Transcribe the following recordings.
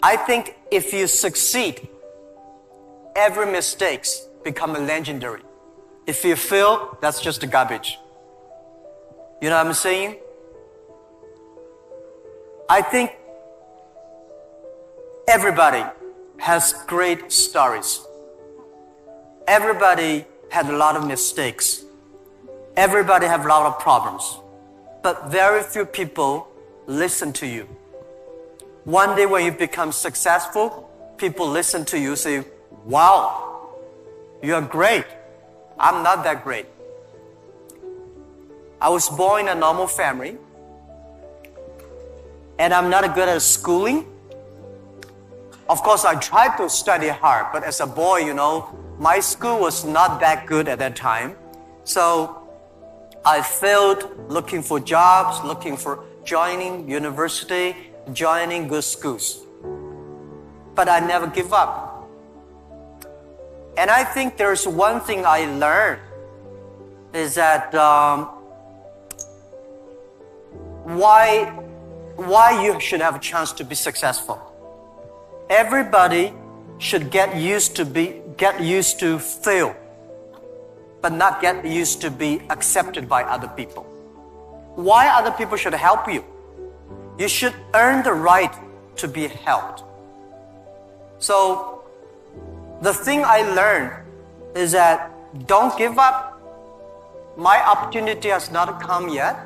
I think if you succeed, every mistake become legendary. If you fail, that's just garbage. You know what I'm saying? I think everybody has great stories. Everybody had a lot of mistakes. Everybody have a lot of problems. But very few people listen to you. One day when you become successful, people listen to you, say, wow, you're great. I'm not that great. I was born in a normal family, and I'm not good at schooling. Of course, I tried to study hard, but as a boy, my school was not that good at that time. So I failed looking for jobs, looking for joining university, joining good schools. But I never give up. And I think there's one thing I learned is that why you should have a chance to be successful. Everybody should get used to fail, but not get used to be accepted by other people. Why other people should help you? You should earn the right to be helped. So the thing I learned is that don't give up. My opportunity has not come yet.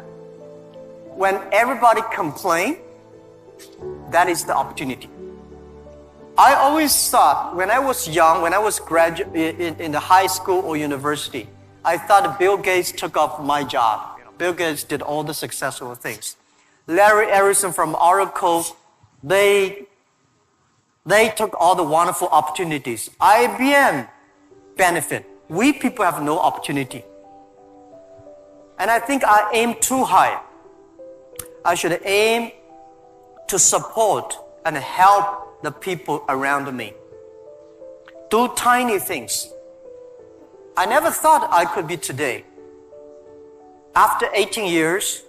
When everybody complains, that is the opportunity. I always thought when I was young, when I was in the high school or university, I thought Bill Gates took off my job. Bill Gates did all the successful things. Larry Ellison from Oracle, they took all the wonderful opportunities. IBM benefit. We people have no opportunity. And I think I aim too high. I should aim to support and help the people around me. Do tiny things. I never thought I could be today. After 18 years,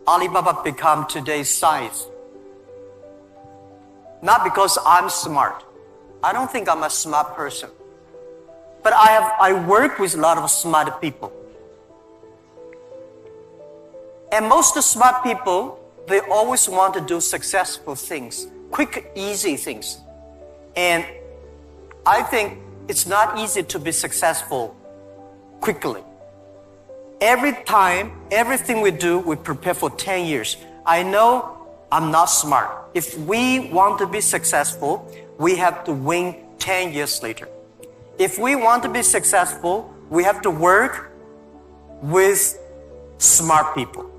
Alibaba become today's size. Not because I'm smart. I don't think I'm a smart person. But I work with a lot of smart people. And most smart people, they always want to do successful things, quick, easy things. And I think it's not easy to be successful quickly. Every time, everything we do, we prepare for 10 years. I know I'm not smart. If we want to be successful, we have to win 10 years later. If we want to be successful, we have to work with smart people.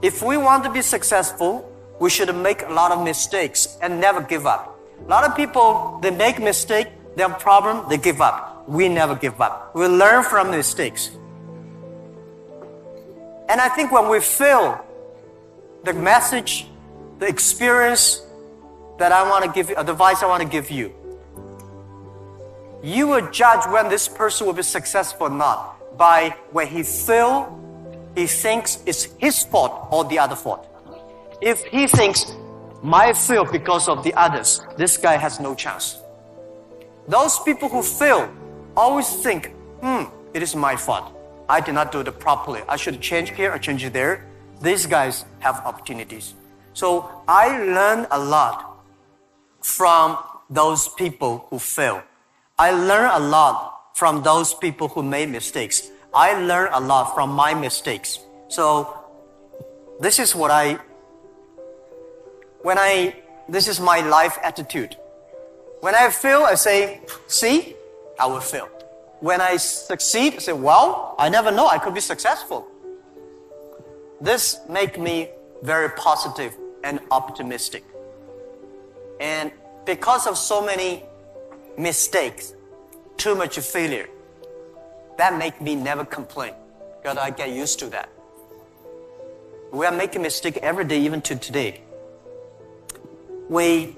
If we want to be successful, we should make a lot of mistakes and never give up. A lot of people, they make mistakes, they have a problem, they give up. We never give up. We learn from mistakes. And I think when we fail, the message, the experience that I want to give you, advice I want to give you, you will judge when this person will be successful or not by when he fails, he thinks it's his fault or the other fault. If he thinks, my fail because of the others, this guy has no chance. Those people who fail always think, it is my fault. I did not do it properly. I should change here or change there. These guys have opportunities. So I learned a lot from those people who fail. I learned a lot from those people who made mistakes. I learned a lot from my mistakes. So this is this is my life attitude. When I fail, I say, see, I will fail. When I succeed, I say, well, I never know, I could be successful. This makes me very positive and optimistic. And because of so many mistakes, too much failure, that makes me never complain, because I get used to that. We are making mistakes every day, even to today. We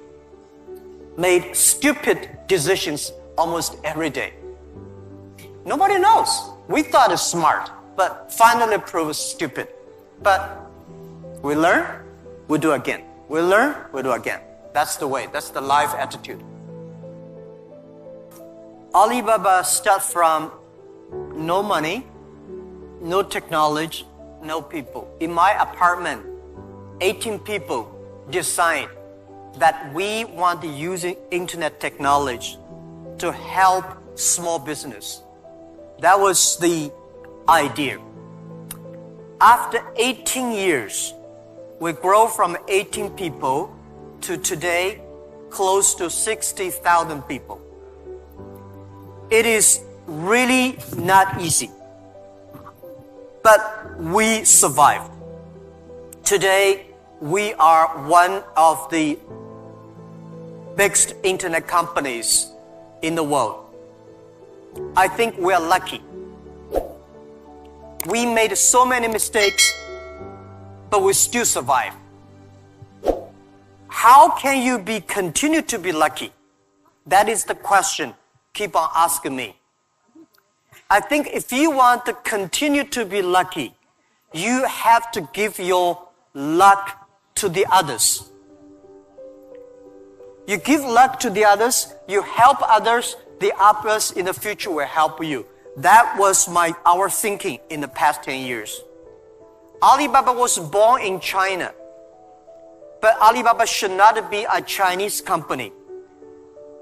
made stupid decisions almost every day. Nobody knows. We thought it's smart, but finally proved stupid. But we learn, we do again. We learn, we do again. That's the way. That's the life attitude. Alibaba starts from no money, no technology, no people. In my apartment, 18 people decide that we want to use internet technology to help small business. That was the idea. After 18 years, we grow from 18 people to today close to 60,000 people. It is really not easy, but we survived. Today, we are one of the biggest internet companies in the world. I think we are lucky. We made so many mistakes, but we still survive. How can you continue to be lucky? That is the question. Keep on asking me. I think if you want to continue to be lucky, you have to give your luck to the others. You give luck to the others, you help others, the others in the future will help you. That was our thinking in the past 10 years. Alibaba was born in China, but Alibaba should not be a Chinese company.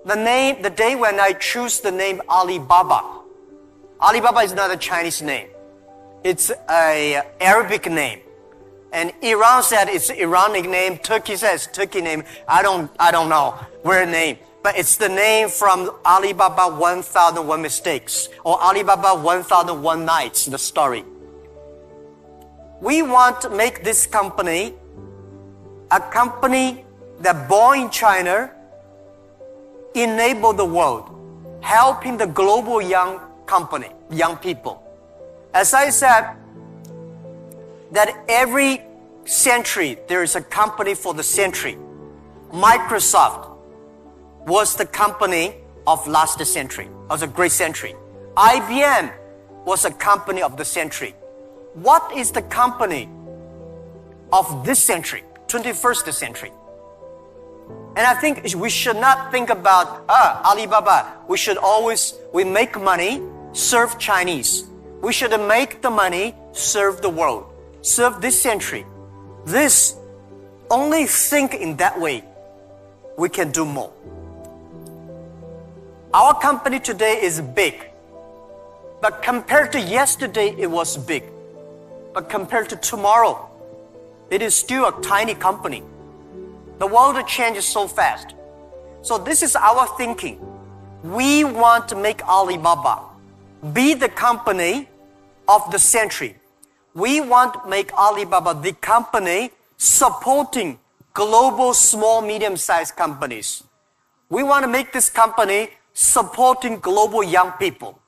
The day when I choose the name Alibaba, Alibaba is not a Chinese name. It's an Arabic name. And Iran said it's an Iranic name. Turkey says Turkey name. I don't know where name. But it's the name from Alibaba 1001 Mistakes or Alibaba 1001 Nights, the story. We want to make this company a company that born in China, enable the world, helping the global young people. As I said, that every century there is a company for the century. Microsoft was the company of last century, of the great century. IBM was a company of the century. What is the company of this century, 21st century? And I think we should not think about Alibaba. We make money, serve Chinese. We should make the money, serve the world, serve this century. Only think in that way, we can do more. Our company today is big, but compared to yesterday, it was big. But compared to tomorrow, it is still a tiny company. The world changes so fast. So this is our thinking. We want to make Alibaba be the company of the century. We want to make Alibaba the company supporting global small, medium-sized companies. We want to make this company supporting global young people.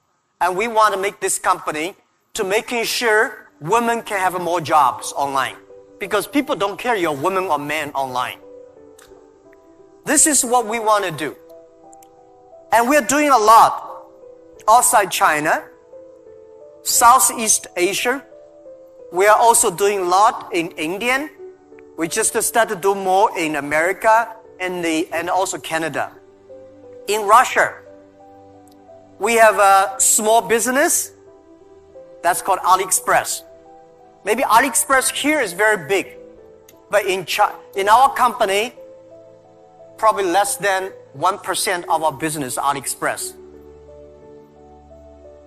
And we want to make this company to making sure women can have more jobs online. Because people don't care you're a woman or man online. This is what we want to do. And we're doing a lot outside China, Southeast Asia. We are also doing a lot in India. We just started to do more in America and also Canada. In Russia, we have a small business that's called AliExpress. Maybe AliExpress here is very big, but in our company, probably less than 1% of our business AliExpress.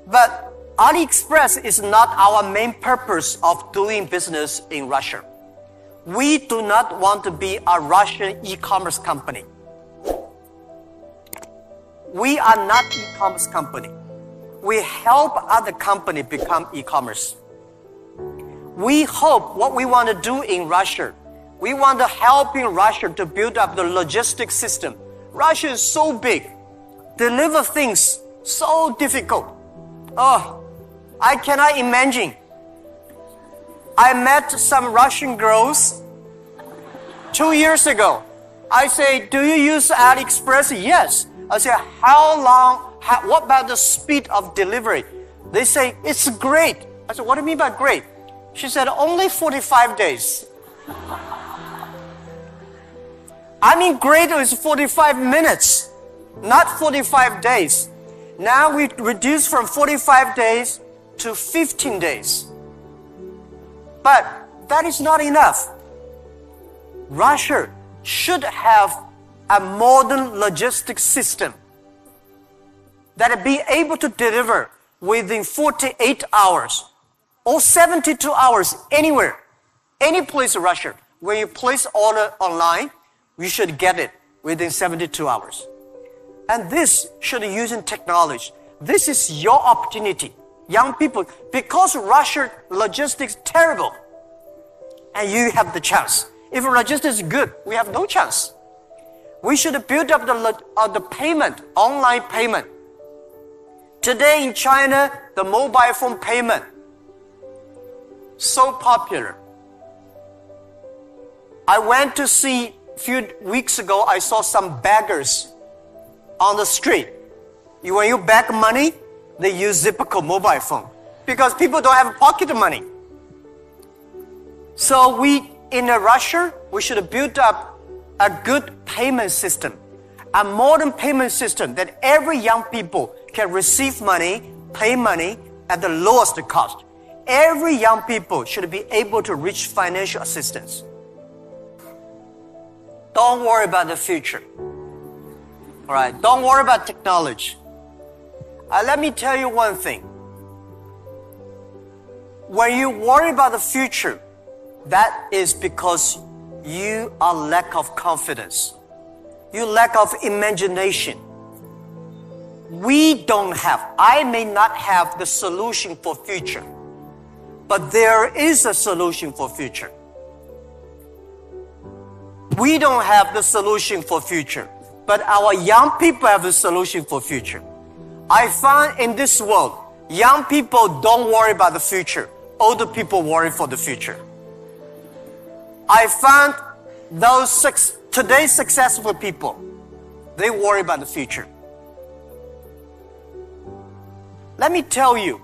But AliExpress is not our main purpose of doing business in Russia. We do not want to be a Russian e-commerce company. We are not e-commerce company. We help other companies become e-commerce. We hope what we want to do in Russia, we want to help in Russia to build up the logistics system. Russia is so big. Deliver things so difficult. Oh, I cannot imagine. I met some Russian girls 2 years ago. I say, do you use AliExpress? Yes. I say, what about the speed of delivery? They say, it's great. I said, what do you mean by great? She said, only 45 days. I mean, greater is 45 minutes, not 45 days. Now we reduce from 45 days to 15 days. But that is not enough. Russia should have a modern logistics system that will be able to deliver within 48 hours or 72 hours anywhere, any place in Russia. When you place order online, you should get it within 72 hours. And this should be using technology. This is your opportunity, young people, because Russia logistics is terrible, and you have the chance. If logistics is good, we have no chance. We should build up the payment, online payment. Today in China, the mobile phone payment, so popular. I went to see, a few weeks ago, I saw some beggars on the street. When you beg money, they use Zipco mobile phone because people don't have pocket money. So in Russia, we should build up a good payment system, a modern payment system that every young people can receive money, pay money at the lowest cost. Every young people should be able to reach financial assistance. Don't worry about the future. All right, don't worry about technology. Let me tell you one thing. When you worry about the future, that is because you are lack of confidence. You lack of imagination. I may not have the solution for future, but there is a solution for future. We don't have the solution for future, but our young people have the solution for future. I found in this world, young people don't worry about the future. Older people worry for the future. I found today's successful people, they worry about the future. Let me tell you,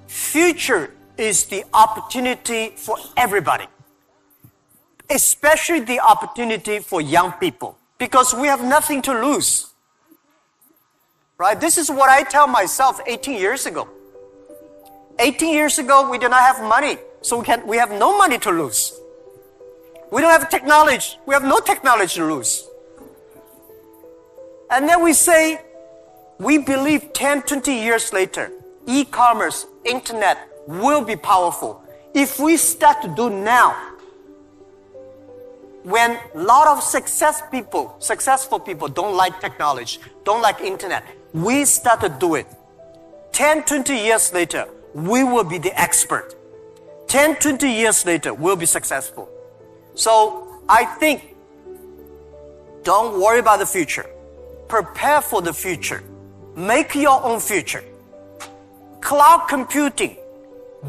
future is the opportunity for everybody, especially the opportunity for young people, because we have nothing to lose. Right? This is what I tell myself 18 years ago. 18 years ago, we did not have money, so we have no money to lose. We don't have technology. We have no technology to lose. And then we say, we believe 10, 20 years later, e-commerce, internet will be powerful. If we start to do now, when a lot of successful people don't like technology, don't like internet, we start to do it. 10, 20 years later, we will be the expert. 10, 20 years later, we'll be successful. So I think, don't worry about the future. Prepare for the future. Make your own future. Cloud computing,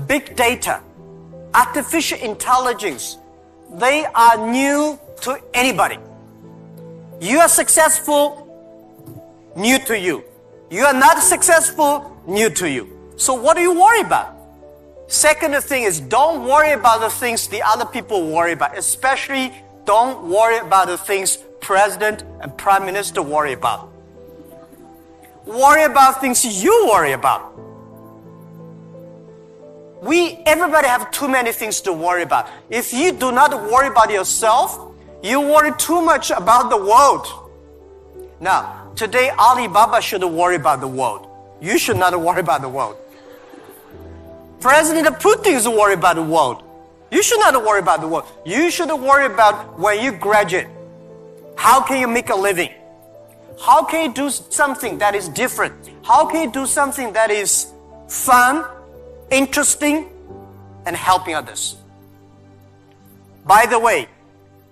big data, artificial intelligence, they are new to anybody. You are successful, new to you. You are not successful, new to you. So what do you worry about? Second thing is, don't worry about the things the other people worry about. Especially, don't worry about the things President and Prime Minister worry about. Worry about things you worry about. Everybody have too many things to worry about. If you do not worry about yourself, you worry too much about the world. Now, today Alibaba should worry about the world. You should not worry about the world. President Putin is worried about the world. You should not worry about the world. You should worry about when you graduate. How can you make a living? How can you do something that is different? How can you do something that is fun, interesting, and helping others? By the way,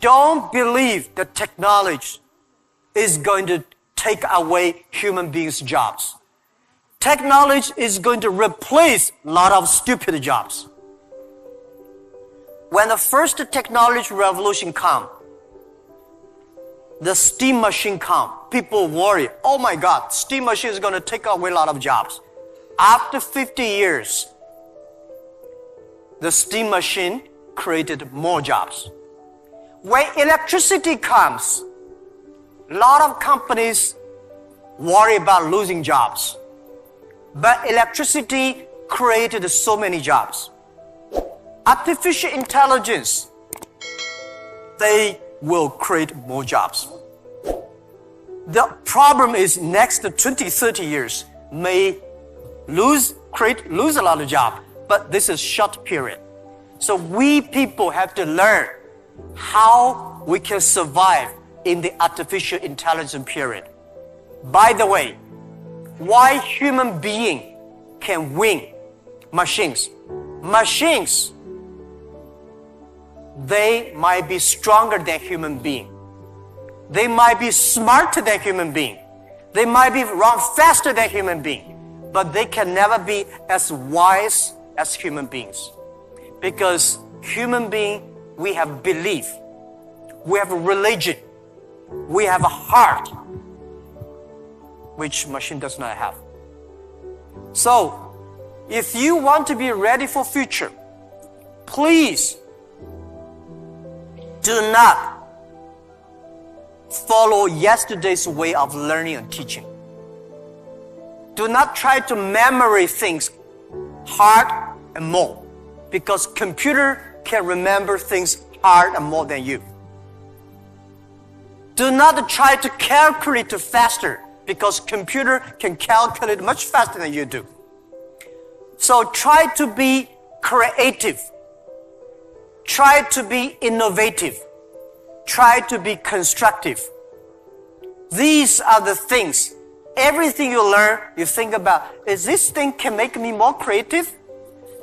don't believe that technology is going to take away human beings' jobs. Technology is going to replace a lot of stupid jobs. When the first technology revolution comes, the steam machine comes, people worry, oh my God, steam machine is going to take away a lot of jobs. After 50 years, the steam machine created more jobs. When electricity comes, A lot of companies worry about losing jobs. But electricity created so many jobs. Artificial intelligence, they will create more jobs. The problem is next 20, 30 years may lose a lot of jobs, but this is short period. So we people have to learn how we can survive in the artificial intelligence period. By the way, why human being can win machines? Machines, they might be stronger than human being. They might be smarter than human being. They might be run faster than human being. But they can never be as wise as human beings. Because human being, we have belief. We have a religion. We have a heart, which machine does not have. So, if you want to be ready for future, please do not follow yesterday's way of learning and teaching. Do not try to memorize things hard and more, because computer can remember things hard and more than you. Do not try to calculate faster, because computer can calculate much faster than you do. So try to be creative. Try to be innovative. Try to be constructive. These are the things. Everything you learn, you think about, is this thing can make me more creative?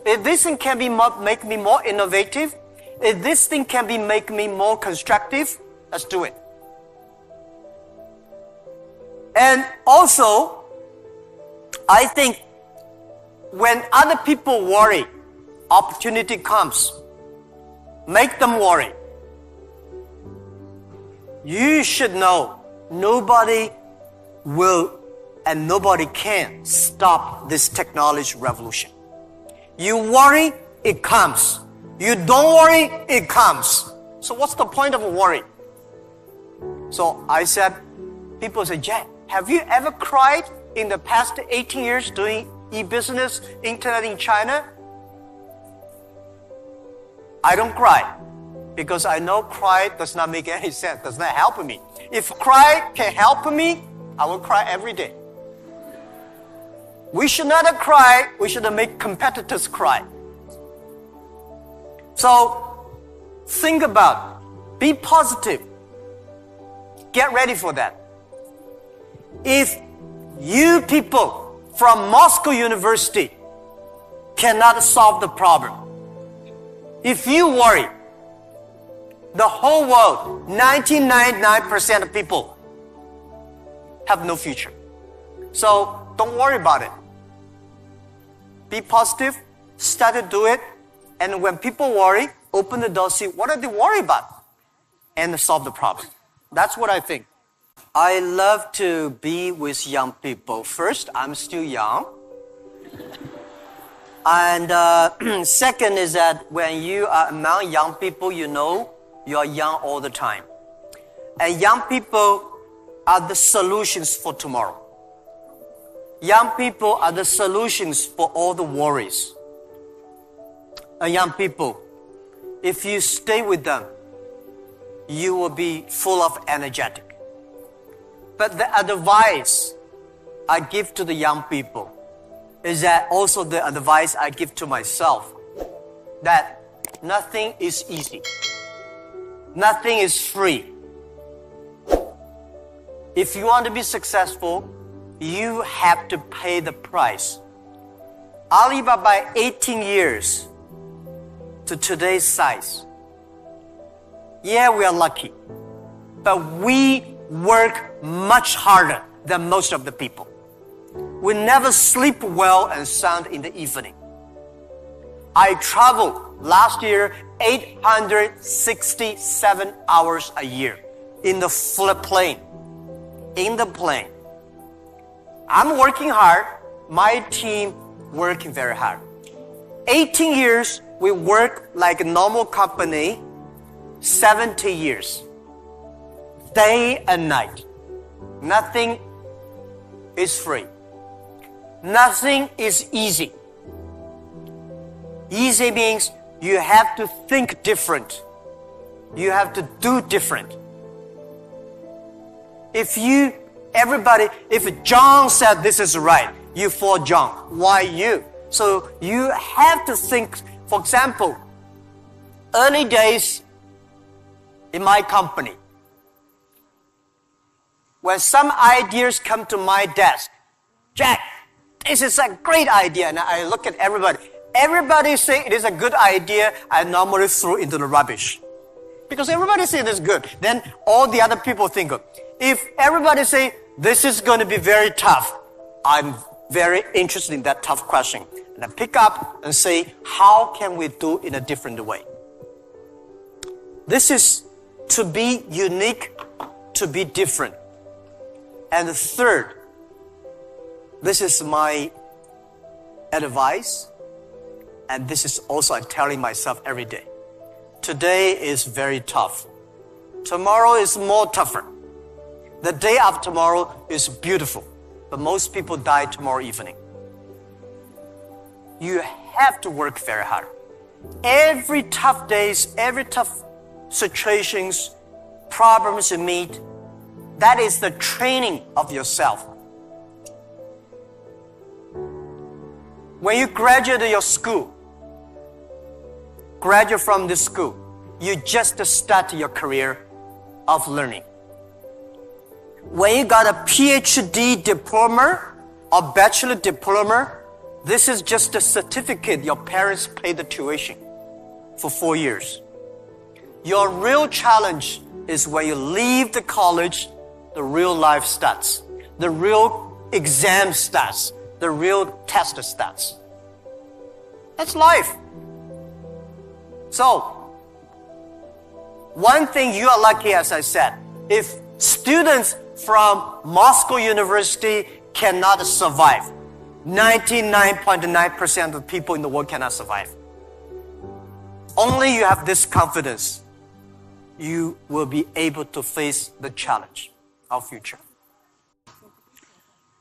If this thing can make me more innovative? If this thing can make me more constructive? Let's do it. And also, I think when other people worry, opportunity comes. Make them worry. You should know nobody will and nobody can stop this technology revolution. You worry, it comes. You don't worry, it comes. So what's the point of worry? So I said, people say, Jack, have you ever cried in the past 18 years doing e-business, internet in China? I don't cry, because I know cry does not make any sense, does not help me. If cry can help me, I will cry every day. We should not cry, we should make competitors cry. So, think about, be positive. Get ready for that. If you people from Moscow University cannot solve the problem, if you worry, the whole world, 99% of people have no future. So don't worry about it. Be positive, start to do it, and when people worry, open the door, see what are they worried about, and solve the problem. That's what I think. I love to be with young people. First, I'm still young. And second is that when you are among young people, you know you are young all the time. And young people are the solutions for tomorrow. Young people are the solutions for all the worries. And young people, if you stay with them, you will be full of energetic. But the advice I give to the young people is that also the advice I give to myself, that nothing is easy. Nothing is free. If you want to be successful, you have to pay the price. Alibaba 18 years to today's size. Yeah, we are lucky, but we work much harder than most of the people. We never sleep well and sound in the evening. I traveled last year 867 hours a year in the plane. In the plane. I'm working hard. My team working very hard. 18 years, we work like a normal company. 70 years. Day and night. Nothing is free. Nothing is easy. Easy means you have to think different. You have to do different. If John said this is right, you follow John. Why you? So you have to think, for example, early days in my company, when some ideas come to my desk, Jack, this is a great idea. And I look at everybody. Everybody say it is a good idea. I normally throw into the rubbish. Because everybody say it is good. Then all the other people think of. If everybody say this is going to be very tough, I'm very interested in that tough question. And I pick up and say, how can we do it in a different way? This is to be unique, to be different. And the third, this is my advice, and this is also I'm telling myself every day. Today is very tough. Tomorrow is more tougher. The day after tomorrow is beautiful, but most people die tomorrow evening. You have to work very hard. Every tough days, every tough situations, problems you meet, that is the training of yourself. When you graduate your school, graduate from this school, you just start your career of learning. When you got a PhD diploma or bachelor diploma, this is just a certificate your parents paid the tuition for 4 years. Your real challenge is when you leave the college, the real life starts. The real exam starts. The real test starts. That's life. So, one thing you are lucky, as I said, if students from Moscow University cannot survive, 99.9% of people in the world cannot survive. Only you have this confidence, you will be able to face the challenge of future.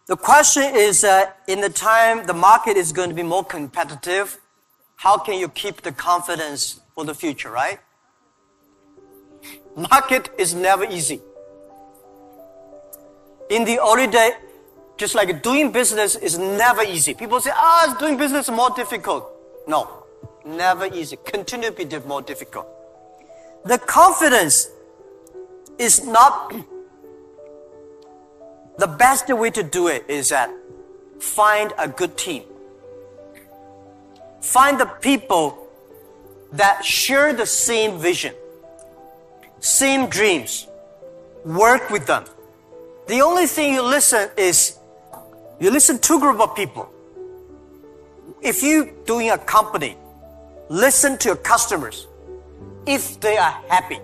The question is, in the time the market is going to be more competitive, how can you keep the confidence for the future, right? Market is never easy. In the early day, just like doing business is never easy. People say, doing business is more difficult. No, never easy. Continue to be more difficult. The confidence is not... The best way to do it is that find a good team. Find the people that share the same vision, same dreams. Work with them. The only thing you listen to a group of people. If you're doing a company, listen to your customers. If they are happy.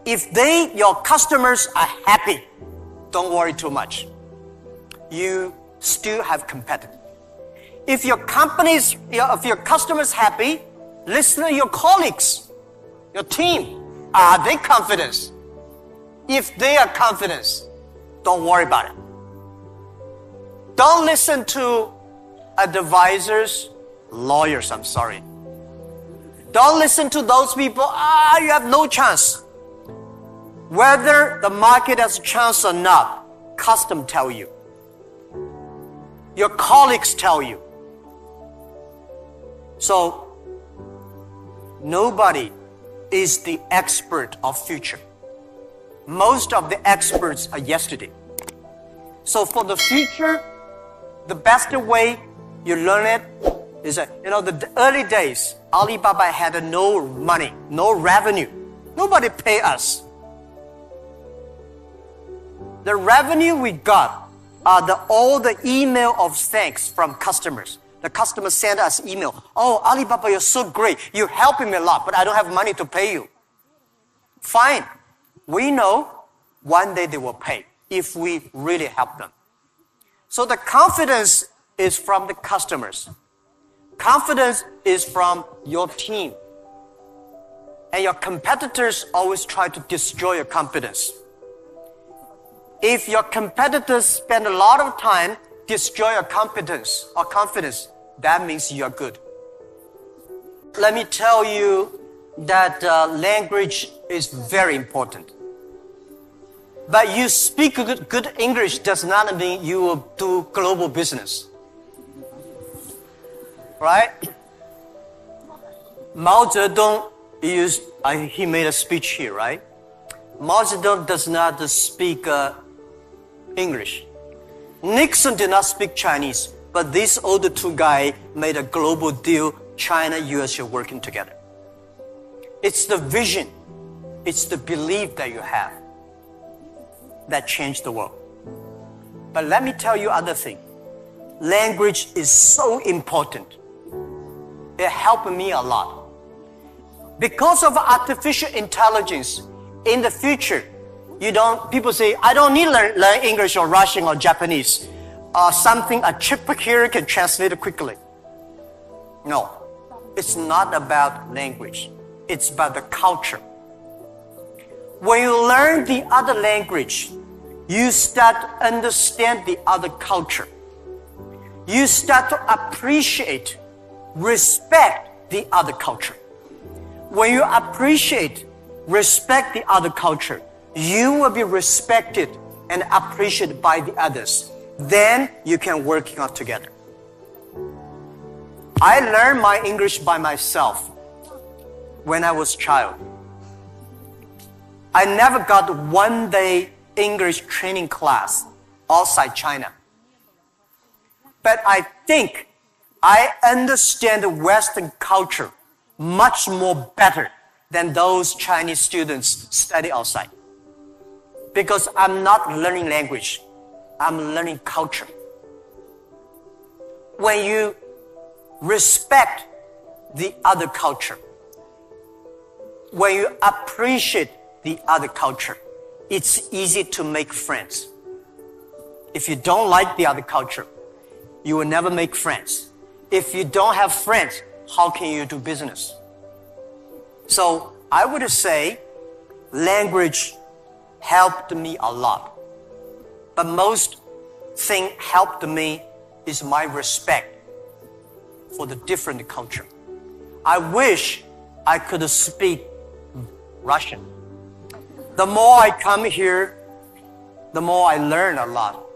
If your customers are happy, don't worry too much. You still have competitors. If your customers happy, listen to your colleagues, your team. Are they confident? If they are confident, don't worry about it. Don't listen to advisors, lawyers, I'm sorry. Don't listen to those people, you have no chance. Whether the market has a chance or not, customers tell you. Your colleagues tell you. So, nobody is the expert of future. Most of the experts are yesterday. So for the future, the best way you learn it is that, the early days, Alibaba had no money, no revenue. Nobody pay us. The revenue we got are all the email of thanks from customers. The customers send us email. Alibaba, you're so great. You're helping me a lot, but I don't have money to pay you. Fine. We know one day they will pay if we really help them. So the confidence is from the customers. Confidence is from your team. And your competitors always try to destroy your confidence. If your competitors spend a lot of time destroy your competence or confidence, that means you're good. Let me tell you that language is very important. But you speak good English does not mean you will do global business. Right? Mao Zedong he made a speech here, right? Mao Zedong does not speak English. Nixon did not speak Chinese, but these other two guys made a global deal. China, US are working together. It's the vision, it's the belief that you have that changed the world. But let me tell you other thing. Language is so important. It helped me a lot. Because of artificial intelligence, in the future, people say, I don't need to learn English or Russian or Japanese. A chip here can translate it quickly. No, it's not about language. It's about the culture. When you learn the other language, you start to understand the other culture. You start to appreciate, respect the other culture. When you appreciate, respect the other culture, you will be respected and appreciated by the others. Then you can work out together. I learned my English by myself when I was a child. I never got one day English training class outside China. But I think I understand the Western culture much more better than those Chinese students study outside. Because I'm not learning language, I'm learning culture. When you respect the other culture, when you appreciate the other culture, it's easy to make friends. If you don't like the other culture, you will never make friends. If you don't have friends, how can you do business? So I would say language helped me a lot. But most thing helped me is my respect for the different culture. I wish I could speak Russian. The more I come here, the more I learn a lot.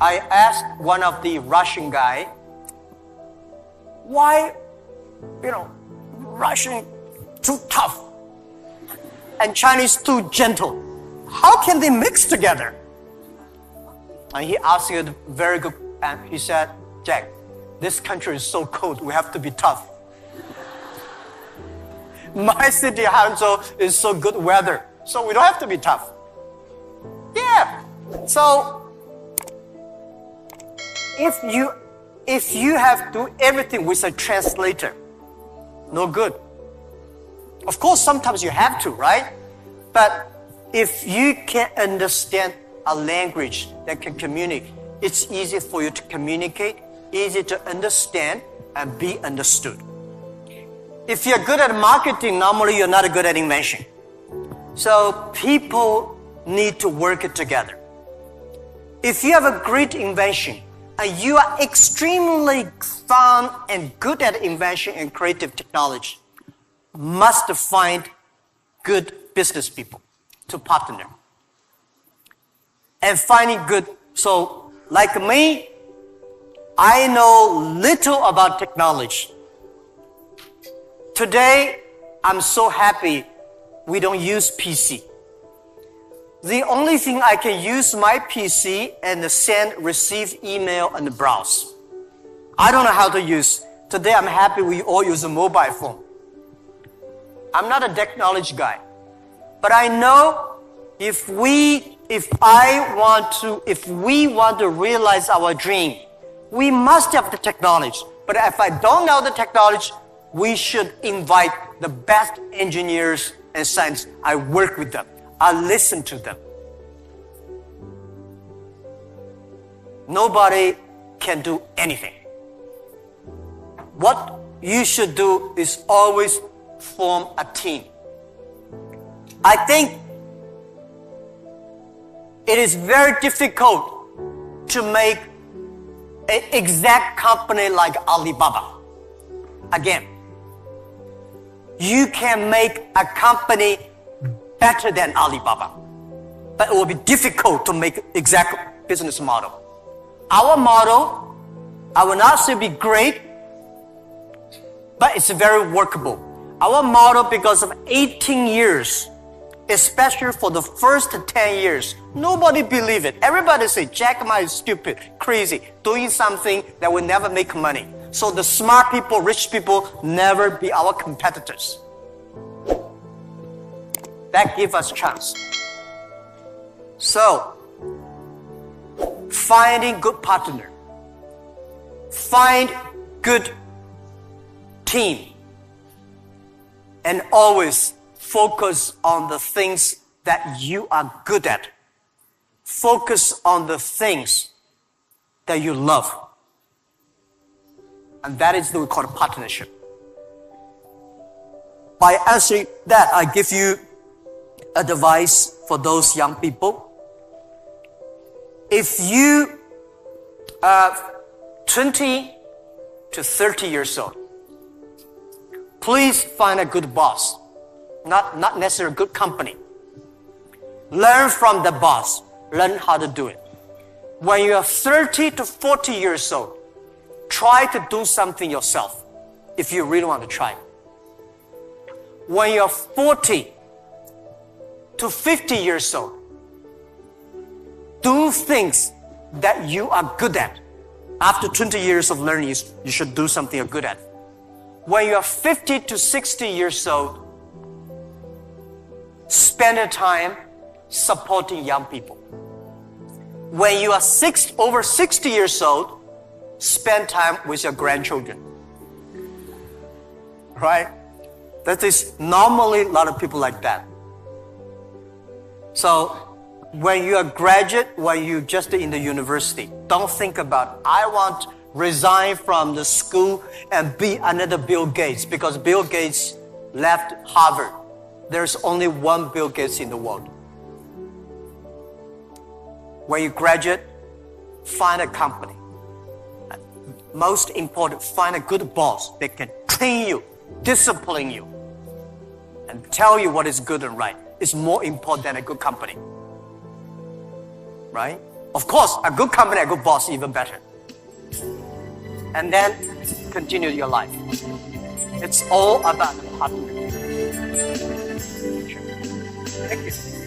I asked one of the Russian guy, why, Russian too tough and Chinese too gentle? How can they mix together? And he asked a very good, and he said, Jack, this country is so cold, we have to be tough. My city, Hangzhou, is so good weather, so we don't have to be tough. Yeah. So if you have to do everything with a translator, no good. Of course, sometimes you have to, right? But if you can understand a language that can communicate, it's easy for you to communicate, easy to understand, and be understood. If you're good at marketing, normally you're not good at invention. So people need to work together. If you have a great invention and you are extremely fun and good at invention and creative technology, must find good business people to partner. And finding good, so like me, I know little about technology. Today, I'm so happy we don't use PC. The only thing I can use my PC and receive email and browse. I don't know how to use. Today, I'm happy we all use a mobile phone. I'm not a technology guy, but I know if we want to realize our dream, we must have the technology. But if I don't know the technology, we should invite the best engineers and scientists. I work with them. I listen to them. Nobody can do anything. What you should do is always form a team. I think It is very difficult to make an exact company like Alibaba. Again, you can make a company better than Alibaba, but it will be difficult to make exact business model. Our model, I will not say be great, but it's very workable. Our model, because of 18 years, especially for the first 10 years, nobody believed it. Everybody say, Jack Ma is stupid, crazy, doing something that will never make money. So the smart people, rich people, never be our competitors. That gives us chance. So, finding good partner, find good team, and always focus on the things that you are good at. Focus on the things that you love. And that is what we call a partnership. By answering that, I give you advice for those young people. If you are 20 to 30 years old, please find a good boss, not necessarily a good company. Learn from the boss. Learn how to do it. When you are 30 to 40 years old, try to do something yourself if you really want to try. When you're 40 to 50 years old, do things that you are good at. After 20 years of learning, you should do something you're good at. When you're 50 to 60 years old, spend your time supporting young people. When you are over 60 years old, spend time with your grandchildren. Right? That is normally a lot of people like that. So when you are a graduate, when you just in the university, don't think about, I want to resign from the school and be another Bill Gates, because Bill Gates left Harvard. There's only one Bill Gates in the world. When you graduate, find a company. Most important, find a good boss that can train you, discipline you, and tell you what is good and right. It's more important than a good company. Right? Of course, a good company, a good boss, even better. And then continue your life. It's all about the partner. Thank you.